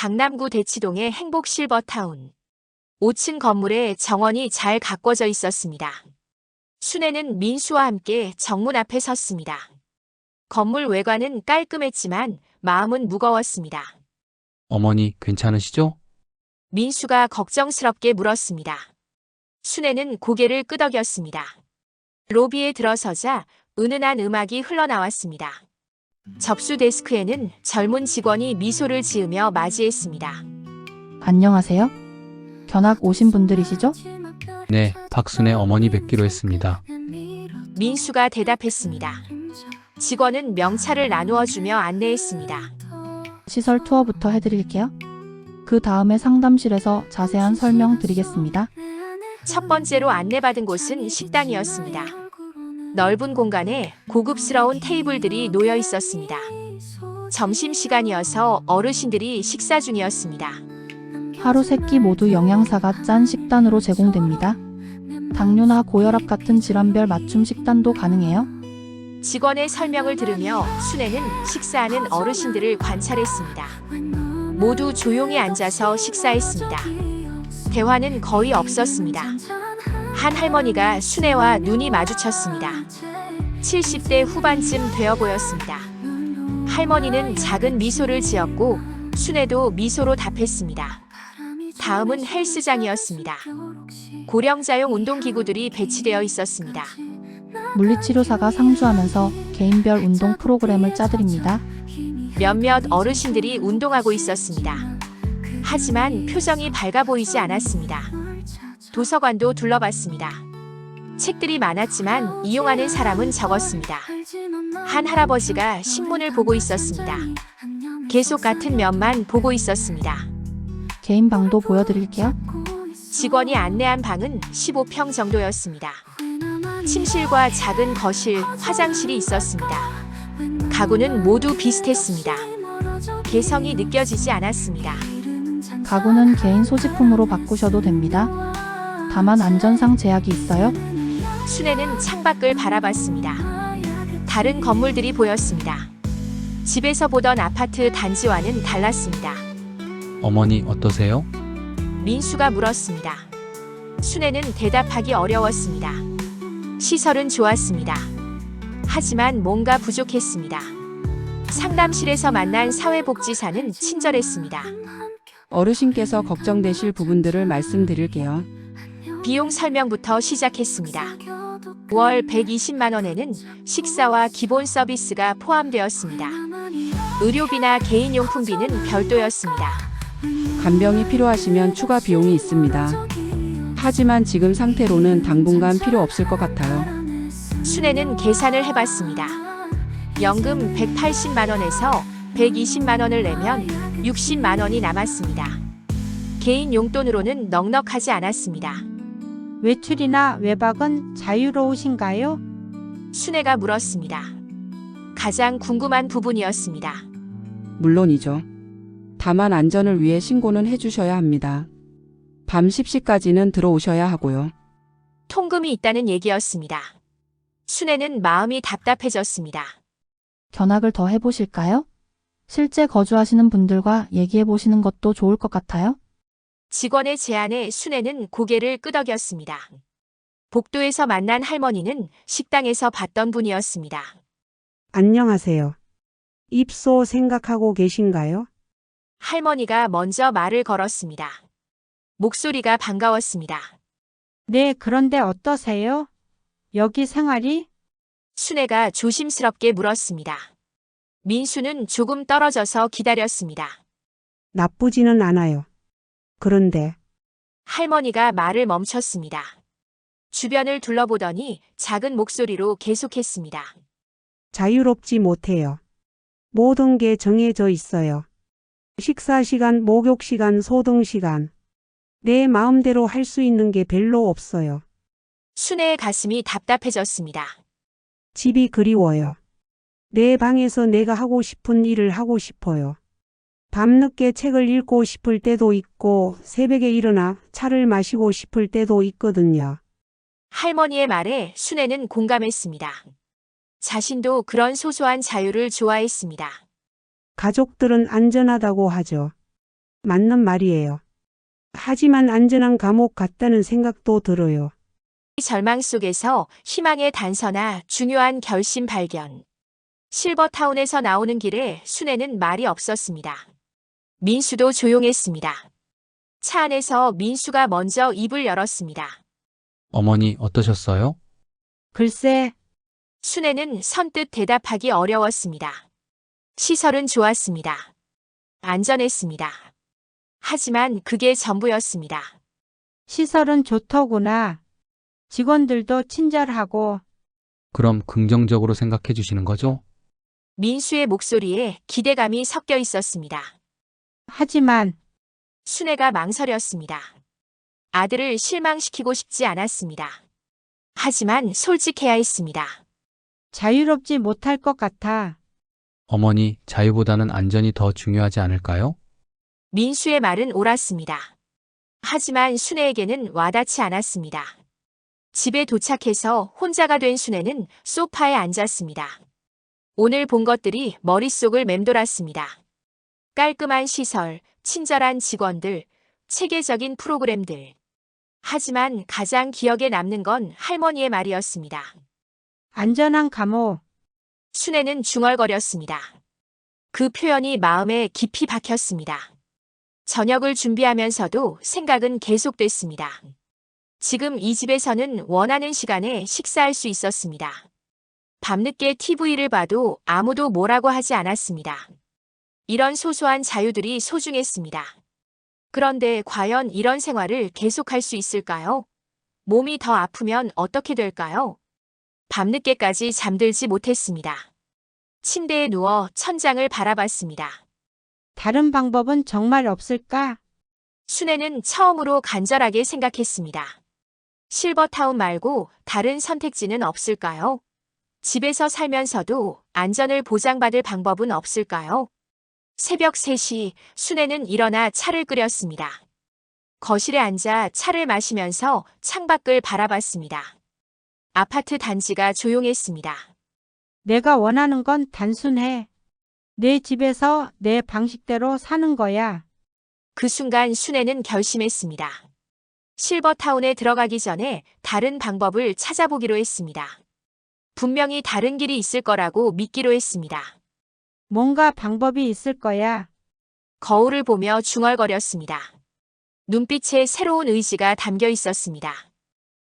강남구 대치동의 행복실버타운. 5층 건물에 정원이 잘 가꿔져 있었습니다. 순애는 민수와 함께 정문 앞에 섰습니다. 건물 외관은 깔끔했지만 마음은 무거웠습니다. 어머니, 괜찮으시죠? 민수가 걱정스럽게 물었습니다. 순애는 고개를 끄덕였습니다. 로비에 들어서자 은은한 음악이 흘러나왔습니다. 접수 데스크에는 젊은 직원이 미소를 지으며 맞이했습니다. 안녕하세요. 견학 오신 분들이시죠? 네, 박순애 어머니 뵙기로 했습니다. 민수가 대답했습니다. 직원은 명찰을 나누어 주며 안내했습니다. 시설 투어부터 해드릴게요. 그 다음에 상담실에서 자세한 설명 드리겠습니다. 첫 번째로 안내받은 곳은 식당이었습니다. 넓은 공간에 고급스러운 테이블들이 놓여 있었습니다. 점심시간이어서 어르신들이 식사 중이었습니다. 하루 3끼 모두 영양사가 짠 식단으로 제공됩니다. 당뇨나 고혈압 같은 질환별 맞춤 식단도 가능해요. 직원의 설명을 들으며 순애는 식사하는 어르신들을 관찰했습니다. 모두 조용히 앉아서 식사했습니다. 대화는 거의 없었습니다. 한 할머니가 순애와 눈이 마주쳤습니다. 70대 후반쯤 되어 보였습니다. 할머니는 작은 미소를 지었고 순애도 미소로 답했습니다. 다음은 헬스장이었습니다. 고령자용 운동기구들이 배치되어 있었습니다. 물리치료사가 상주하면서 개인별 운동 프로그램을 짜드립니다. 몇몇 어르신들이 운동하고 있었습니다. 하지만 표정이 밝아 보이지 않았습니다. 도서관도 둘러봤습니다. 책들이 많았지만 이용하는 사람은 적었습니다. 한 할아버지가 신문을 보고 있었습니다. 계속 같은 면만 보고 있었습니다. 개인 방도 보여드릴게요. 직원이 안내한 방은 15평 정도였습니다. 침실과 작은 거실, 화장실이 있었습니다. 가구는 모두 비슷했습니다. 개성이 느껴지지 않았습니다. 가구는 개인 소지품으로 바꾸셔도 됩니다. 다만 안전상 제약이 있어요. 순애는 창밖을 바라봤습니다. 다른 건물들이 보였습니다. 집에서 보던 아파트 단지와는 달랐습니다. 어머니, 어떠세요? 민수가 물었습니다. 순애는 대답하기 어려웠습니다. 시설은 좋았습니다. 하지만 뭔가 부족했습니다. 상담실에서 만난 사회복지사는 친절했습니다. 어르신께서 걱정되실 부분들을 말씀드릴게요. 비용 설명부터 시작했습니다. 월 120만 원에는 식사와 기본 서비스가 포함되었습니다. 의료비나 개인용품비는 별도였습니다. 간병이 필요하시면 추가 비용이 있습니다. 하지만 지금 상태로는 당분간 필요 없을 것 같아요. 순애는 계산을 해봤습니다. 연금 180만 원에서 120만 원을 내면 60만 원이 남았습니다. 개인 용돈으로는 넉넉하지 않았습니다. 외출이나 외박은 자유로우신가요? 순애가 물었습니다. 가장 궁금한 부분이었습니다. 물론이죠. 다만 안전을 위해 신고는 해주셔야 합니다. 밤 10시까지는 들어오셔야 하고요. 통금이 있다는 얘기였습니다. 순애는 마음이 답답해졌습니다. 견학을 더 해보실까요? 실제 거주하시는 분들과 얘기해보시는 것도 좋을 것 같아요. 직원의 제안에 순애는 고개를 끄덕였습니다. 복도에서 만난 할머니는 식당에서 봤던 분이었습니다. 안녕하세요. 입소 생각하고 계신가요? 할머니가 먼저 말을 걸었습니다. 목소리가 반가웠습니다. 네, 그런데 어떠세요? 여기 생활이? 순애가 조심스럽게 물었습니다. 민수는 조금 떨어져서 기다렸습니다. 나쁘지는 않아요. 그런데 할머니가 말을 멈췄습니다. 주변을 둘러보더니 작은 목소리로 계속했습니다. 자유롭지 못해요. 모든 게 정해져 있어요. 식사 시간, 목욕 시간, 소등 시간. 내 마음대로 할 수 있는 게 별로 없어요. 순애의 가슴이 답답해졌습니다. 집이 그리워요. 내 방에서 내가 하고 싶은 일을 하고 싶어요. 밤늦게 책을 읽고 싶을 때도 있고 새벽에 일어나 차를 마시고 싶을 때도 있거든요. 할머니의 말에 순애는 공감했습니다. 자신도 그런 소소한 자유를 좋아했습니다. 가족들은 안전하다고 하죠. 맞는 말이에요. 하지만 안전한 감옥 같다는 생각도 들어요. 이 절망 속에서 희망의 단서나 중요한 결심 발견. 실버타운에서 나오는 길에 순애는 말이 없었습니다. 민수도 조용했습니다. 차 안에서 민수가 먼저 입을 열었습니다. 어머니 어떠셨어요? 글쎄, 순애는 선뜻 대답하기 어려웠습니다. 시설은 좋았습니다. 안전했습니다. 하지만 그게 전부였습니다. 시설은 좋더구나. 직원들도 친절하고 그럼 긍정적으로 생각해 주시는 거죠? 민수의 목소리에 기대감이 섞여 있었습니다. 하지만 순애가 망설였습니다. 아들을 실망시키고 싶지 않았습니다. 하지만 솔직해야 했습니다. 자유롭지 못할 것 같아. 어머니, 자유보다는 안전이 더 중요하지 않을까요? 민수의 말은 옳았습니다. 하지만 순애에게는 와닿지 않았습니다. 집에 도착해서 혼자가 된 순애는 소파에 앉았습니다. 오늘 본 것들이 머릿속을 맴돌았습니다. 깔끔한 시설, 친절한 직원들, 체계적인 프로그램들. 하지만 가장 기억에 남는 건 할머니의 말이었습니다. 안전한 감옥. 순애는 중얼거렸습니다. 그 표현이 마음에 깊이 박혔습니다. 저녁을 준비하면서도 생각은 계속됐습니다. 지금 이 집에서는 원하는 시간에 식사할 수 있었습니다. 밤늦게 TV를 봐도 아무도 뭐라고 하지 않았습니다. 이런 소소한 자유들이 소중했습니다. 그런데 과연 이런 생활을 계속할 수 있을까요? 몸이 더 아프면 어떻게 될까요? 밤늦게까지 잠들지 못했습니다. 침대에 누워 천장을 바라봤습니다. 다른 방법은 정말 없을까? 순애는 처음으로 간절하게 생각했습니다. 실버타운 말고 다른 선택지는 없을까요? 집에서 살면서도 안전을 보장받을 방법은 없을까요? 새벽 3시 순애는 일어나 차를 끓였습니다. 거실에 앉아 차를 마시면서 창밖을 바라봤습니다. 아파트 단지가 조용했습니다. 내가 원하는 건 단순해. 내 집에서 내 방식대로 사는 거야. 그 순간 순애는 결심했습니다. 실버타운에 들어가기 전에 다른 방법을 찾아보기로 했습니다. 분명히 다른 길이 있을 거라고 믿기로 했습니다. 뭔가 방법이 있을 거야. 거울을 보며 중얼거렸습니다. 눈빛에 새로운 의지가 담겨 있었습니다.